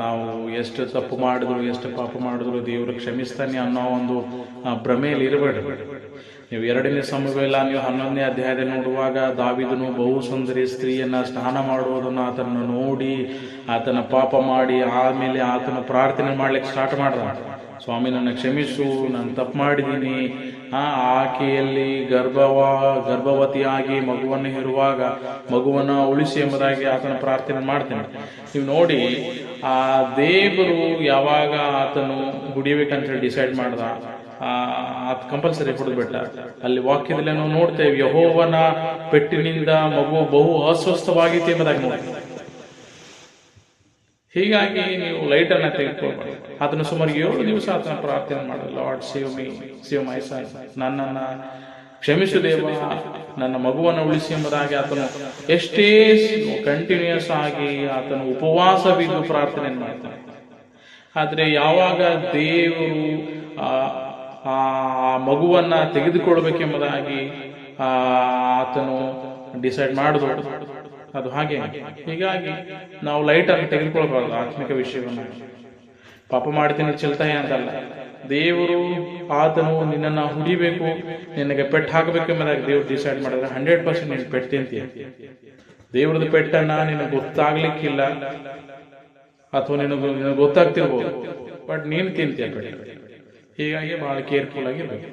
ನಾವು ಎಷ್ಟು ತಪ್ಪು ಮಾಡಿದ್ರು ಎಷ್ಟು ಪಾಪ ಮಾಡಿದ್ರು ದೇವರು ಕ್ಷಮಿಸ್ತಾನೆ ಅನ್ನೋ ಒಂದು ಭ್ರಮೆಯಲ್ಲಿ ಇರಬೇಡ್ರಿ. ನೀವು 2ನೇ ಸಮುವೇಲ ನೀವು 11ನೇ ಅಧ್ಯಾಯದಲ್ಲಿ ನೋಡುವಾಗ ದಾವೀದನು ಬಹು ಸುಂದರಿ ಸ್ತ್ರೀಯನ್ನ ಸ್ನಾನ ಮಾಡುವುದನ್ನು ಆತನ ನೋಡಿ ಆತನ ಪಾಪ ಮಾಡಿ ಆಮೇಲೆ ಆತನ ಪ್ರಾರ್ಥನೆ ಮಾಡ್ಲಿಕ್ಕೆ ಸ್ಟಾರ್ಟ್ ಮಾಡ್ದ. ಸ್ವಾಮಿ, ನನ್ನ ಕ್ಷಮಿಸು, ನಾನು ತಪ್ಪು ಮಾಡಿದ್ದೀನಿ. ಆಕೆಯಲ್ಲಿ ಗರ್ಭವತಿಯಾಗಿ ಮಗುವನ್ನು ಹೆರುವಾಗ ಮಗುವನ್ನು ಉಳಿಸಿ ಎಂಬುದಾಗಿ ಆತನ ಪ್ರಾರ್ಥನೆ ಮಾಡ್ತೇನೆ. ನೀವು ನೋಡಿ, ಆ ದೇವರು ಯಾವಾಗ ಆತನು ಹುಡಿಬೇಕಂತ ಹೇಳಿ ಡಿಸೈಡ್ ಮಾಡ್ದ, ಕಂಪಲ್ಸರಿ ಹೊಡೆದ್ಬಿಟ್ಟ. ಅಲ್ಲಿ ವಾಕ್ಯದಲ್ಲಿ ನಾವು ನೋಡ್ತೇವೆ, ಯೆಹೋವನ ಪೆಟ್ಟಿನಿಂದ ಮಗು ಬಹು ಅಸ್ವಸ್ಥವಾಗಿತ್ತು ಎಂಬುದಾಗಿ ನೋಡ್ತೇವೆ. ಹೀಗಾಗಿ ನೀವು ಲೈಟ್ ಅನ್ನ ತೆಗೆದುಕೊಳ್ಬೇಡಿ. ಆತನ ಸುಮಾರು 7 ದಿವಸ ಆತನ ಪ್ರಾರ್ಥನೆ ಮಾಡ, ಲಾರ್ಡ್ ಸೇವ್ ಮೈ ಸನ್, ನನ್ನನ್ನ ಕ್ಷಮಿಸು ದೇವ, ನನ್ನ ಮಗುವನ್ನು ಉಳಿಸಿ ಎಂಬುದಾಗಿ ಆತನು ಎಷ್ಟೇ ಕಂಟಿನ್ಯೂಸ್ ಆಗಿ ಆತನು ಉಪವಾಸ ಬಿದ್ದು ಪ್ರಾರ್ಥನೆ ಮಾಡ್ತಾನೆ. ಆದ್ರೆ ಯಾವಾಗ ದೇವರು ಆ ಮಗುವನ್ನ ತೆಗೆದುಕೊಳ್ಬೇಕೆಂಬುದಾಗಿ ಆತನು ಡಿಸೈಡ್ ಮಾಡಿದ್ರು, ಅದು ಹಾಗೆ. ಹೀಗಾಗಿ ನಾವು ಲೈಟ್ ಅನ್ನು ತೆಗೆದುಕೊಳ್ಬಾರ್ದು. ಆತ್ಮಿಕ ವಿಷಯವನ್ನ ಪಾಪ ಮಾಡ್ತೀನಿ ಚೆಲ್ತಾಯ ಅಂತಲ್ಲ, ದೇವರು ಆತನು ನಿನ್ನನ್ನು ಹುಡಿಬೇಕು, ನಿನಗೆ ಪೆಟ್ಟು ಹಾಕಬೇಕು ಎಂಬುದಾಗಿ ದೇವ್ರು ಡಿಸೈಡ್ ಮಾಡಿದ್ರೆ 100% ನೀನು ಪೆಟ್ಟು ತಿಂತೀಯ. ದೇವ್ರದ್ದು ಪೆಟ್ಟನ್ನ ನಿನಗೆ ಗೊತ್ತಾಗ್ಲಿಕ್ಕಿಲ್ಲ, ಅಥವಾ ನಿನಗೆ ಗೊತ್ತಾಗ್ತಿರ್ಬೋದು, ಬಟ್ ನೀನು ತಿಂತೀಯ ಪೆಟ್ಟು. ಹೀಗಾಗಿ ಬಹಳ ಕೇರ್ಫುಲ್ ಆಗಿರ್ಬೇಕು.